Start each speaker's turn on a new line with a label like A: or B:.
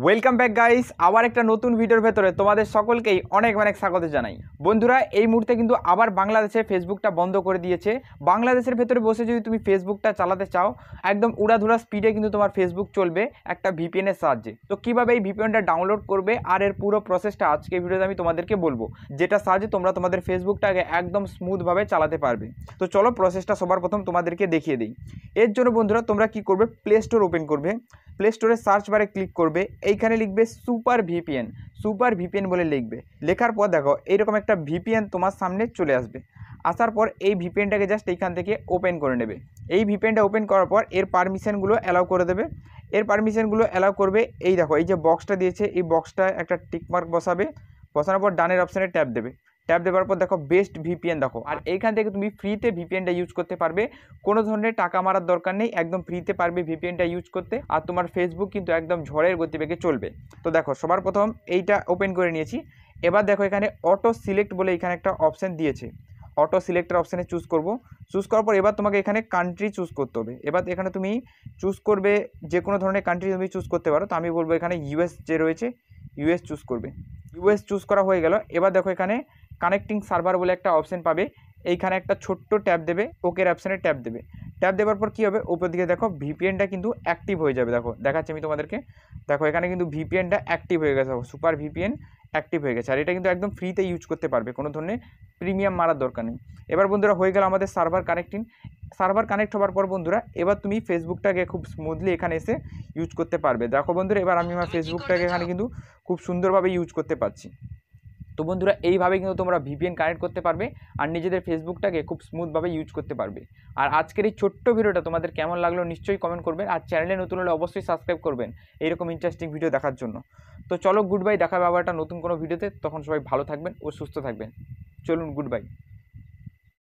A: Welcome back guys, আবার একটা নতুন ভিডিওর ভেতরে তোমাদের সকলকেই অনেক অনেক স্বাগত জানাই। বন্ধুরা, এই মুহূর্তে কিন্তু আবার বাংলাদেশে ফেসবুকটা বন্ধ করে দিয়েছে। বাংলাদেশের ভেতরে বসে যদি তুমি ফেসবুকটা চালাতে চাও, একদম উড়াধুরা স্পিডে কিন্তু তোমার ফেসবুক চলবে একটা ভিপিএনের সাহায্যে। তো কীভাবে এই ভিপিএনটা ডাউনলোড করবে আর এর পুরো প্রসেসটা আজকে ভিডিওতে আমি তোমাদেরকে বলবো, যেটা সাহায্যে তোমরা তোমাদের ফেসবুকটাকে একদম স্মুথভাবে চালাতে পারবে। তো চলো প্রসেসটা সবার প্রথম তোমাদেরকে দেখিয়ে দিই। এর জন্য বন্ধুরা তোমরা কি করবে, প্লে স্টোর ওপেন করবে। প্লে স্টোরে সার্চ বারে ক্লিক করবে, এইখানে লিখবে সুপার ভিপিএন বলে লিখবে। লেখার পর দেখো এইরকম একটা ভিপিএন তোমার সামনে চলে আসবে। আসার পর এই ভিপিএনটাকে জাস্ট এইখান থেকে ওপেন করে নেবে। এই ভিপিএনটা ওপেন করার পর এর পারমিশনগুলো অ্যালাউ করে দেবে। এর পারমিশনগুলো অ্যালাউ করবে, এই দেখো এই যে বক্সটা দিয়েছে, এই বক্সটা একটা টিকমার্ক বসাবে। বসানোর পর ডানের অপশানে ট্যাপ দেবে। ট্যাপ দেওয়ার পর দেখো বেস্ট ভিপিএন দেখো, আর এইখান থেকে তুমি ফ্রিতে ভিপিএনটা ইউজ করতে পারবে। কোনো ধরনের টাকা মারার দরকার নেই, একদম ফ্রিতে পারবে ভিপিএনটা ইউজ করতে। আর তোমার ফেসবুক কিন্তু একদম ঝড়ের গতিবেগে চলবে। তো দেখো সবার প্রথম এইটা ওপেন করে নিয়েছি। এবার দেখো এখানে অটো সিলেক্ট বলে এখানে একটা অপশান দিয়েছে। অটো সিলেক্টের অপশানে চুজ করব। চুজ করার পর এবার তোমাকে এখানে কান্ট্রি চুজ করতে হবে। এবার এখানে তুমি চুজ করবে যে কোনো ধরনের কান্ট্রি তুমি চুজ করতে পারো। তো আমি বলবো এখানে ইউএস যে রয়েছে, ইউএস চুজ করবে। ইউএস চুজ করা হয়ে গেল। এবার দেখো এখানে কানেক্টিং সার্ভার বলে একটা অপশান পাবে। এইখানে একটা ছোট্ট ট্যাপ দেবে, ওকের অপশানে ট্যাপ দেবে। ট্যাপ দেওয়ার পর কী হবে, উপর দিকে দেখো ভিপিএনটা কিন্তু অ্যাক্টিভ হয়ে যাবে। দেখো দেখাচ্ছি আমি তোমাদেরকে। দেখো এখানে কিন্তু ভিপিএনটা অ্যাক্টিভ হয়ে গেছে, সুপার ভিপিএন অ্যাক্টিভ হয়ে গেছে। আর এটা কিন্তু একদম ফ্রিতে ইউজ করতে পারবে, কোনো ধরনের প্রিমিয়াম মারার দরকার নেই। এবার বন্ধুরা হয়ে গেল আমাদের সার্ভার কানেক্টিং। সার্ভার কানেক্ট হওয়ার পর বন্ধুরা এবার তুমি ফেসবুকটাকে খুব স্মুথলি এখানে এসে ইউজ করতে পারবে। দেখো বন্ধুরা এবার আমি আমার ফেসবুকটাকে এখানে কিন্তু খুব সুন্দরভাবে ইউজ করতে পারছি। তো বন্ধুরা এইভাবে কিন্তু তোমরা ভিপিএন কানেক্ট করতে পারবে আর নিজেদের ফেসবুকটাকে খুব স্মুথভাবে ইউজ করতে পারবে। আর আজকের এই ছোট্ট ভিডিওটা তোমাদের কেমন লাগলো নিশ্চয়ই কমেন্ট করবেন। আর চ্যানেলে নতুন হলে অবশ্যই সাবস্ক্রাইব করবেন এইরকম ইন্টারেস্টিং ভিডিও দেখার জন্য। তো চলো গুড বাই, দেখা হবে আবার একটা নতুন কোনো ভিডিওতে। তখন সবাই ভালো থাকবেন ও সুস্থ থাকবেন। চলুন গুড বাই।